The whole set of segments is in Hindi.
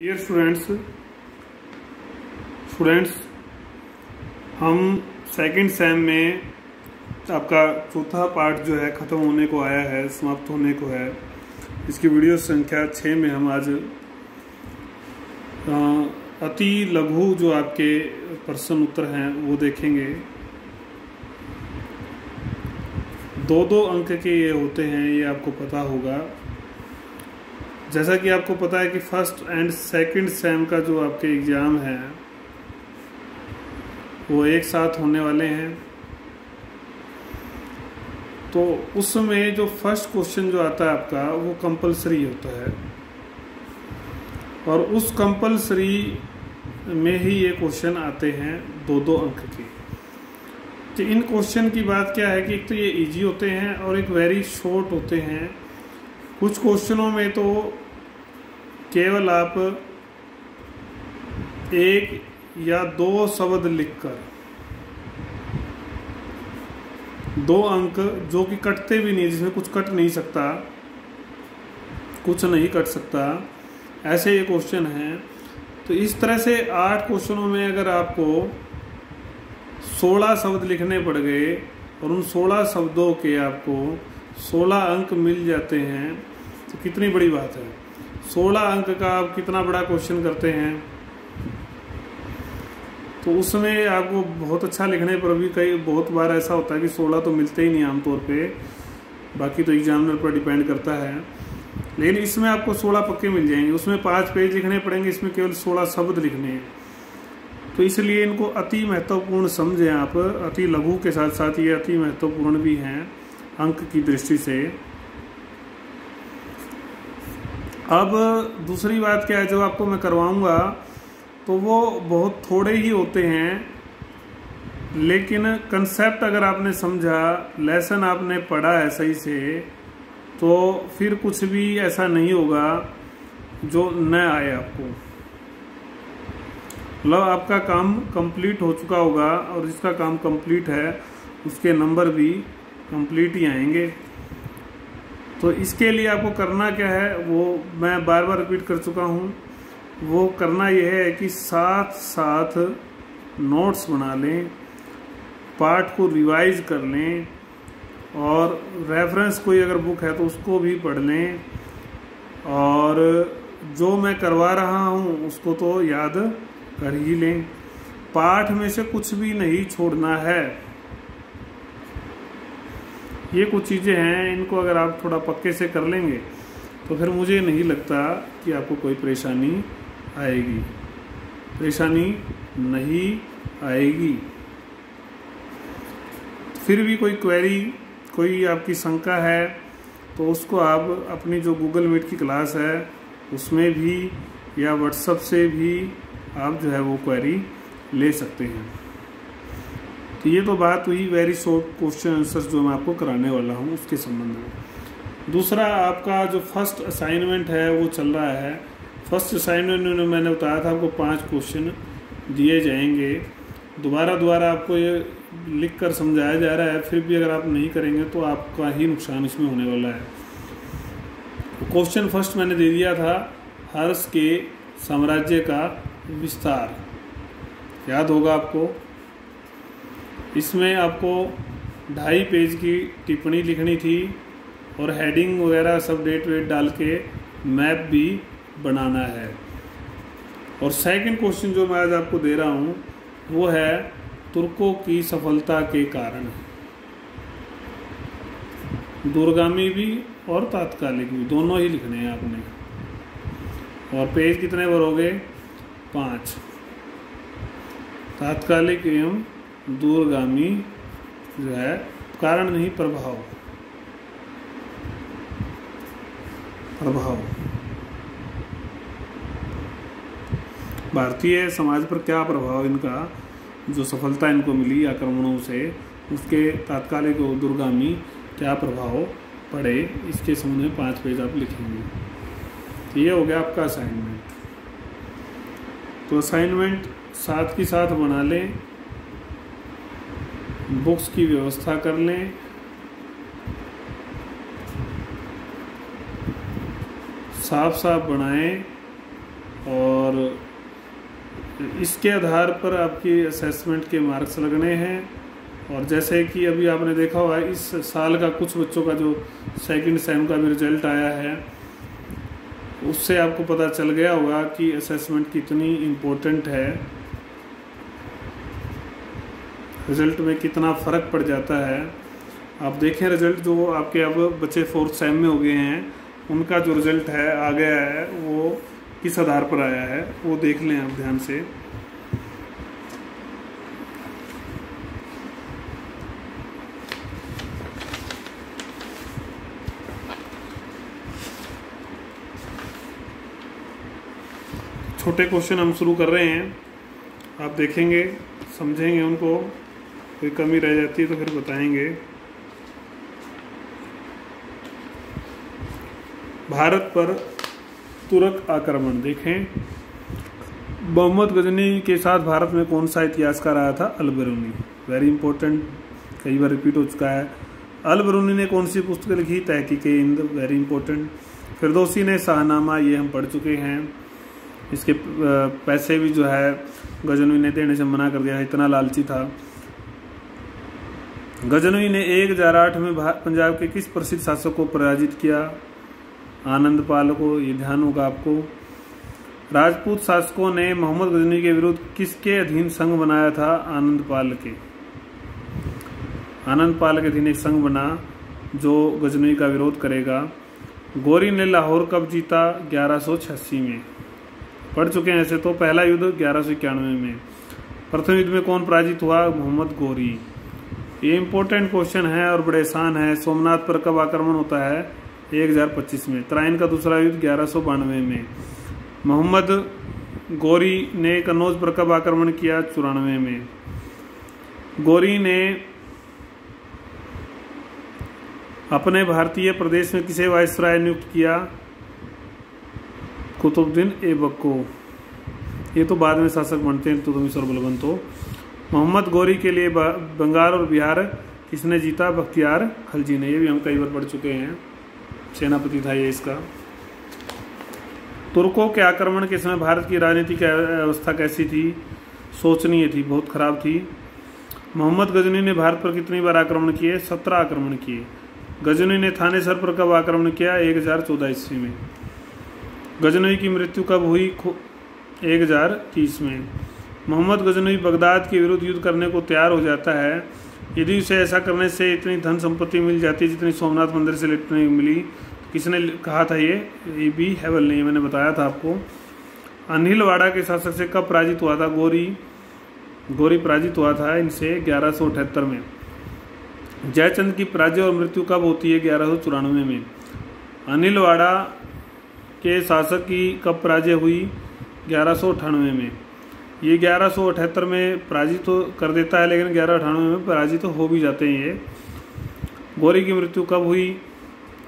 डियर स्टूडेंट्स हम सेकंड सेम में आपका चौथा पार्ट जो है ख़त्म होने को आया है, समाप्त होने को है। इसकी वीडियो संख्या 6 में हम आज अति लघु जो आपके प्रश्न उत्तर हैं वो देखेंगे। 2-2 अंक के ये होते हैं, ये आपको पता होगा। जैसा कि आपको पता है कि फर्स्ट एंड सेकंड सेम का जो आपके एग्ज़ाम है वो एक साथ होने वाले हैं। तो उसमें जो फर्स्ट क्वेश्चन जो आता है आपका वो कंपलसरी होता है, और उस कंपलसरी में ही ये क्वेश्चन आते हैं 2-2 अंक के। तो इन क्वेश्चन की बात क्या है कि एक तो ये इजी होते हैं और एक वेरी शॉर्ट होते हैं। कुछ क्वेश्चनों में तो केवल आप 1 या 2 शब्द लिखकर 2 अंक जो कि कटते भी नहीं, जिसमें कुछ कट नहीं सकता, कुछ नहीं कट सकता, ऐसे ये क्वेश्चन हैं। तो इस तरह से 8 क्वेश्चनों में अगर आपको 16 शब्द लिखने पड़ गए और उन 16 शब्दों के आपको 16 अंक मिल जाते हैं, तो कितनी बड़ी बात है। 16 अंक का आप कितना बड़ा क्वेश्चन करते हैं, तो उसमें आपको बहुत अच्छा लिखने पर भी बहुत बार ऐसा होता है कि 16 तो मिलते ही नहीं आमतौर पे, बाकी तो एग्जामिनर पर डिपेंड करता है। लेकिन इसमें आपको 16 पक्के मिल जाएंगे। उसमें 5 पेज लिखने पड़ेंगे, इसमें केवल 16 शब्द लिखने हैं। तो इसलिए इनको अति महत्वपूर्ण समझें आप। अति लघु के साथ साथ ये अति महत्वपूर्ण भी हैं अंक की दृष्टि से। अब दूसरी बात क्या है, जो आपको मैं करवाऊंगा तो वो बहुत थोड़े ही होते हैं, लेकिन कंसेप्ट अगर आपने समझा, लेसन आपने पढ़ा है सही से, तो फिर कुछ भी ऐसा नहीं होगा जो न आए आपको। मतलब आपका काम कंप्लीट हो चुका होगा, और जिसका काम कंप्लीट है उसके नंबर भी कंप्लीट ही आएंगे। तो इसके लिए आपको करना क्या है वो मैं बार बार रिपीट कर चुका हूँ। वो करना यह है कि साथ साथ नोट्स बना लें, पाठ को रिवाइज कर लें, और रेफरेंस कोई अगर बुक है तो उसको भी पढ़ लें, और जो मैं करवा रहा हूँ उसको तो याद कर ही लें। पाठ में से कुछ भी नहीं छोड़ना है। ये कुछ चीज़ें हैं, इनको अगर आप थोड़ा पक्के से कर लेंगे तो फिर मुझे नहीं लगता कि आपको कोई परेशानी आएगी। परेशानी नहीं आएगी। फिर भी कोई क्वेरी, कोई आपकी शंका है तो उसको आप अपनी जो गूगल मीट की क्लास है उसमें भी या व्हाट्सएप से भी आप जो है वो क्वेरी ले सकते हैं। तो ये तो बात हुई वेरी शॉर्ट क्वेश्चन आंसर्स जो मैं आपको कराने वाला हूँ उसके संबंध में। दूसरा आपका जो फर्स्ट असाइनमेंट है वो चल रहा है। फर्स्ट असाइनमेंट में मैंने बताया था आपको 5 क्वेश्चन दिए जाएंगे। दोबारा आपको ये लिख कर समझाया जा रहा है, फिर भी अगर आप नहीं करेंगे तो आपका ही नुकसान इसमें होने वाला है। क्वेश्चन फर्स्ट मैंने दे दिया था, हर्ष के साम्राज्य का विस्तार, याद होगा आपको। इसमें आपको 2.5 पेज की टिप्पणी लिखनी थी, और हेडिंग वगैरह सब डेट वेट डाल के मैप भी बनाना है। और सेकंड क्वेश्चन जो मैं आज आपको दे रहा हूँ वो है तुर्कों की सफलता के कारण। दूरगामी भी और तात्कालिक भी, दोनों ही लिखने हैं आपने। और पेज कितने भरोगे? 5। तात्कालिक एवं दूरगामी जो है, कारण नहीं प्रभाव। भारतीय समाज पर क्या प्रभाव इनका, जो सफलता इनको मिली आक्रमणों से, उसके तात्कालिक और दूरगामी क्या प्रभाव पड़े, इसके संबंध में 5 पेज आप लिखेंगे। तो ये हो गया आपका असाइनमेंट। तो असाइनमेंट साथ की साथ बना लें, बुक्स की व्यवस्था कर लें, साफ साफ बनाएं, और और इसके आधार पर आपकी असेसमेंट के मार्क्स लगने हैं। और जैसे कि अभी आपने देखा होगा इस साल का कुछ बच्चों का जो सेकंड सेम का भी रिजल्ट आया है, उससे आपको पता चल गया होगा कि असेसमेंट कितनी इम्पोर्टेंट है, रिजल्ट में कितना फ़र्क पड़ जाता है। आप देखें रिजल्ट जो आपके अब बच्चे 4th सेम में हो गए हैं, उनका जो रिजल्ट है आ गया है वो किस आधार पर आया है वो देख लें आप ध्यान से। छोटे क्वेश्चन हम शुरू कर रहे हैं, आप देखेंगे समझेंगे उनको, कोई कमी रह जाती है तो फिर बताएंगे। भारत पर तुर्क आक्रमण देखें। मोहम्मद गजनी के साथ भारत में कौन सा इतिहासकार आया था? अल बिरूनी। वेरी इंपॉर्टेंट, कई बार रिपीट हो चुका है। अल बिरूनी ने कौन सी पुस्तक लिखी? तहकीक-ए-हिंद। Very important. फिरदौसी ने शाहनामा, ये हम पढ़ चुके हैं। इसके पैसे भी जो है गजनवी ने देने से मना कर दिया, इतना लालची था। गजनवी ने 1008 में पंजाब के किस प्रसिद्ध शासक को पराजित किया? आनंद पाल को, ये ध्यान होगा आपको। राजपूत शासकों ने मोहम्मद गजनवी के विरुद्ध किसके अधीन संघ बनाया था? आनंद पाल के। आनंद पाल के अधीन एक संघ बना जो गजनवी का विरोध करेगा। गौरी ने लाहौर कब जीता? 1186 में। पढ़ चुके हैं ऐसे तो। पहला युद्ध 1191 में। प्रथम युद्ध में कौन पराजित हुआ? मोहम्मद गौरी। ये इंपॉर्टेंट क्वेश्चन है और बड़े आसान है। सोमनाथ पर कब आक्रमण होता है? 1025 में। तराइन का दूसरा युद्ध 1192 में। मोहम्मद गौरी ने कन्नौज पर कब आक्रमण किया? 94 में। गौरी ने अपने भारतीय प्रदेश में किसे वायसराय नियुक्त किया? कुतुबुद्दीन ऐबक को। ये तो बाद में शासक बनते हैं तुतमिश और बलबंतो। मोहम्मद गौरी के लिए बंगाल और बिहार किसने जीता? बख्तियार खलजी ने। ये भी हम कई बार पढ़ चुके हैं, सेनापति था ये इसका। तुर्कों के आक्रमण के समय भारत की राजनीतिक अवस्था कैसी थी? शोचनीय थी, बहुत खराब थी। मोहम्मद गजनी ने भारत पर कितनी बार आक्रमण किए? 17 आक्रमण किए। गजनी ने थानेसर पर कब आक्रमण किया? 1014 ईस्वी में। गजनवी की मृत्यु कब हुई? 1030 में। मोहम्मद गजनवी बगदाद के विरुद्ध युद्ध करने को तैयार हो जाता है यदि उसे ऐसा करने से इतनी धन संपत्ति मिल जाती जितनी सोमनाथ मंदिर से लेने मिली। तो किसने कहा था ये बी हैवल ने, मैंने बताया था आपको। अनिलवाड़ा के शासक से कब पराजित हुआ था? गौरी पराजित हुआ था इनसे 1178 में। जयचंद की पराजय और मृत्यु कब होती है? 1194 में। अनिलवाड़ा के शासक की कब पराजय हुई? 1198 में। ये 1178 में पराजित तो कर देता है, लेकिन 1198 में पराजित तो हो भी जाते हैं ये। गौरी की मृत्यु कब हुई?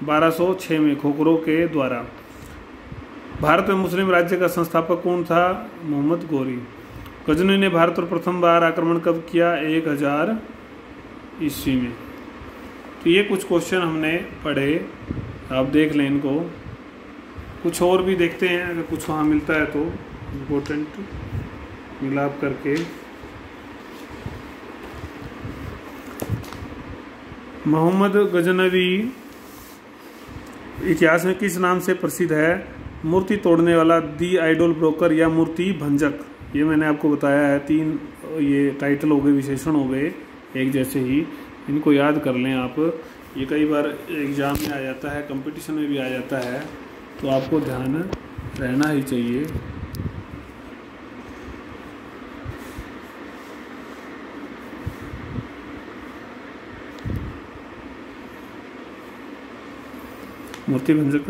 1206 में खोखरों के द्वारा। भारत में मुस्लिम राज्य का संस्थापक कौन था? मोहम्मद गौरी। गजनी ने भारत पर प्रथम बार आक्रमण कब किया? 1000 ईस्वी में। तो ये कुछ क्वेश्चन हमने पढ़े, आप देख लें इनको। कुछ और भी देखते हैं, अगर कुछ वहाँ मिलता है तो इम्पोर्टेंट मिलाप करके। मोहम्मद गजनवी इतिहास में किस नाम से प्रसिद्ध है? मूर्ति तोड़ने वाला, दी आइडल ब्रोकर या मूर्ति भंजक। ये मैंने आपको बताया है। 3 ये टाइटल हो गए, विशेषण हो गए एक जैसे ही। इनको याद कर लें आप। ये कई बार एग्जाम में आ जाता है, कंपटीशन में भी आ जाता है, तो आपको ध्यान रहना ही चाहिए। मूर्ति भंजक।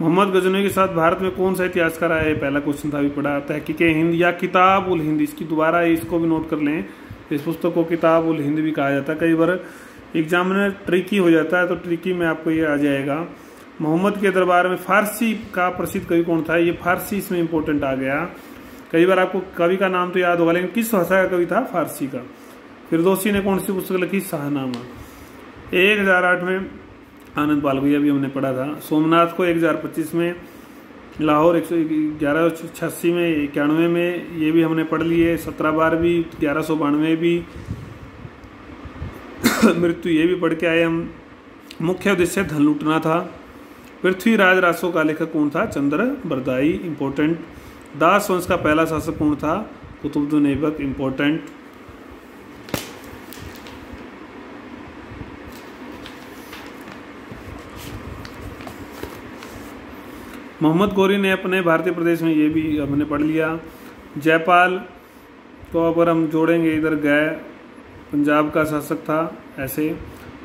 मोहम्मद गजनवी के साथ भारत में कौन सा इतिहासकार आया है? पहला क्वेश्चन था, अभी पढ़ा। तहकीक-ए-हिंद या किताब-उल-हिंद, इसकी दोबारा इसको भी नोट कर लें। इस पुस्तक को किताब-उल-हिंद भी कहा जाता है। कई बार एग्जाम में ट्रिकी हो जाता है, तो ट्रिकी में आपको ये आ जाएगा। मोहम्मद के दरबार में फारसी का प्रसिद्ध कवि कौन था? ये फारसी इसमें इंपॉर्टेंट आ गया। कई बार आपको कवि का नाम तो याद होगा, लेकिन किस भाषा का कवि था? फारसी का। फिरदौसी ने कौन सी पुस्तक लिखी? शाहनामा। 1008 में आनंद पाल को, भी हमने पढ़ा था। सोमनाथ को 1025 में। लाहौर 1186 में, 91 में, ये भी हमने पढ़ लिए। 17 बार भी, 1192 भी, मृत्यु ये भी पढ़ के आए हम। मुख्य उद्देश्य धन लूटना था। पृथ्वीराज रासो का लेखक कौन था? चंद्रबरदाई, इंपॉर्टेंट। दास वंश का पहला शासक कौन था? कुतुबुद्दीन ऐबक, इंपॉर्टेंट। मोहम्मद गौरी ने अपने भारतीय प्रदेश में, ये भी हमने पढ़ लिया। जयपाल को अगर हम जोड़ेंगे इधर, गए पंजाब का शासक था ऐसे।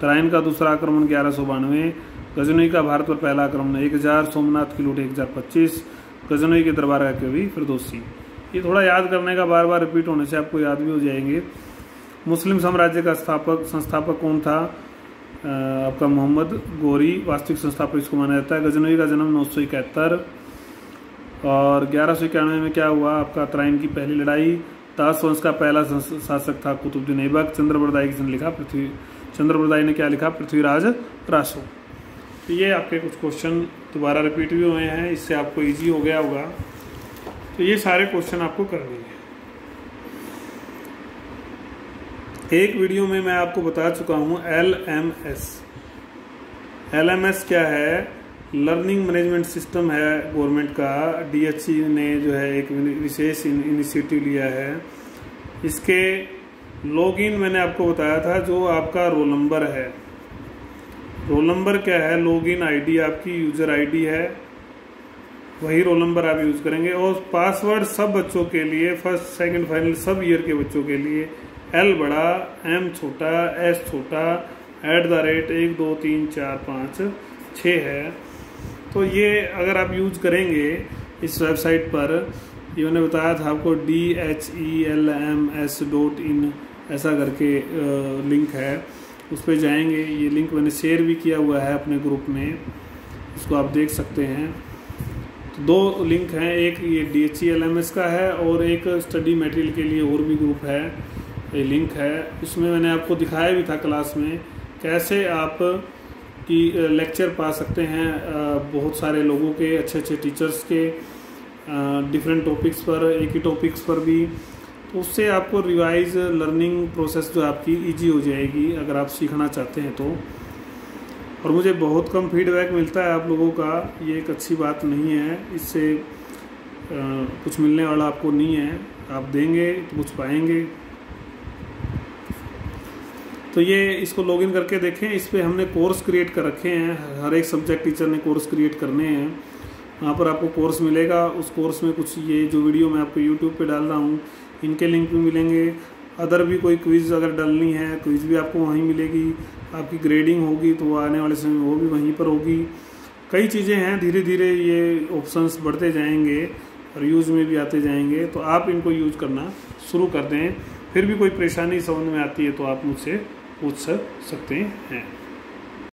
तराइन का दूसरा आक्रमण 1192, गजनवी का भारत पर पहला आक्रमण 1000, सोमनाथ की लूट 1025, गजनवी के दरबार का कवि फिरदौसी। ये थोड़ा याद करने का, बार बार रिपीट होने से आपको याद भी हो जाएंगे। मुस्लिम साम्राज्य का संस्थापक कौन था? आपका मोहम्मद गौरी, वास्तविक संस्थापक इसको माना जाता है। गजनवी का जन्म 971 और 1191 में क्या हुआ? आपका तराइन की पहली लड़ाई। दास वंश का पहला शासक था कुतुबुद्दीन ऐबक। चंद्रबरदाई ने क्या लिखा? पृथ्वीराज रासो। तो ये आपके कुछ क्वेश्चन दोबारा रिपीट भी हुए हैं, इससे आपको इजी हो गया होगा। तो ये सारे क्वेश्चन आपको करने हैं। एक वीडियो में मैं आपको बता चुका हूँ LMS। LMS क्या है? लर्निंग मैनेजमेंट सिस्टम है गवर्नमेंट का। DHE ने जो है एक विशेष इनिशिएटिव लिया है। इसके लॉगिन मैंने आपको बताया था, जो आपका रोल नंबर है। रोल नंबर क्या है? लॉगिन आईडी आपकी यूजर आईडी है, वही रोल नंबर आप यूज करेंगे। और पासवर्ड सब बच्चों के लिए, फर्स्ट सेकंड फाइनल सब ईयर के बच्चों के लिए L बड़ा, M छोटा, S छोटा, @ 1 2 3 4 5 6 है। तो ये अगर आप यूज करेंगे इस वेबसाइट पर, ये मैंने बताया था आपको DHELMS.in ऐसा करके लिंक है, उस पर जाएंगे। ये लिंक मैंने शेयर भी किया हुआ है अपने ग्रुप में, इसको आप देख सकते हैं। तो 2 लिंक हैं, एक ये DHELMS का है और एक स्टडी मटेरियल के लिए और भी ग्रुप है, ये लिंक है। उसमें मैंने आपको दिखाया भी था क्लास में कैसे आप की लेक्चर पा सकते हैं बहुत सारे लोगों के, अच्छे अच्छे टीचर्स के, डिफरेंट टॉपिक्स पर, एक ही टॉपिक्स पर भी। तो उससे आपको रिवाइज लर्निंग प्रोसेस जो आपकी इजी हो जाएगी अगर आप सीखना चाहते हैं तो। और मुझे बहुत कम फीडबैक मिलता है आप लोगों का, ये एक अच्छी बात नहीं है। इससे कुछ मिलने वाला आपको नहीं है, आप देंगे तो कुछ पाएंगे। तो ये इसको लॉगिन करके देखें। इस पर हमने कोर्स क्रिएट कर रखे हैं, हर एक सब्जेक्ट टीचर ने कोर्स क्रिएट करने हैं। वहाँ पर आपको कोर्स मिलेगा। उस कोर्स में कुछ ये जो वीडियो मैं आपको यूट्यूब पे डाल रहा हूँ, इनके लिंक भी मिलेंगे। अदर भी कोई क्विज़ अगर डालनी है, क्विज़ भी आपको वहीं मिलेगी। आपकी ग्रेडिंग होगी तो वो आने वाले समय वो भी वहीं पर होगी। कई चीज़ें हैं, धीरे धीरे ये ऑप्शंस बढ़ते जाएंगे और यूज़ में भी आते जाएंगे। तो आप इनको यूज़ करना शुरू कर दें। फिर भी कोई परेशानी समझ में आती है तो आप मुझसे पूछ सकते हैं।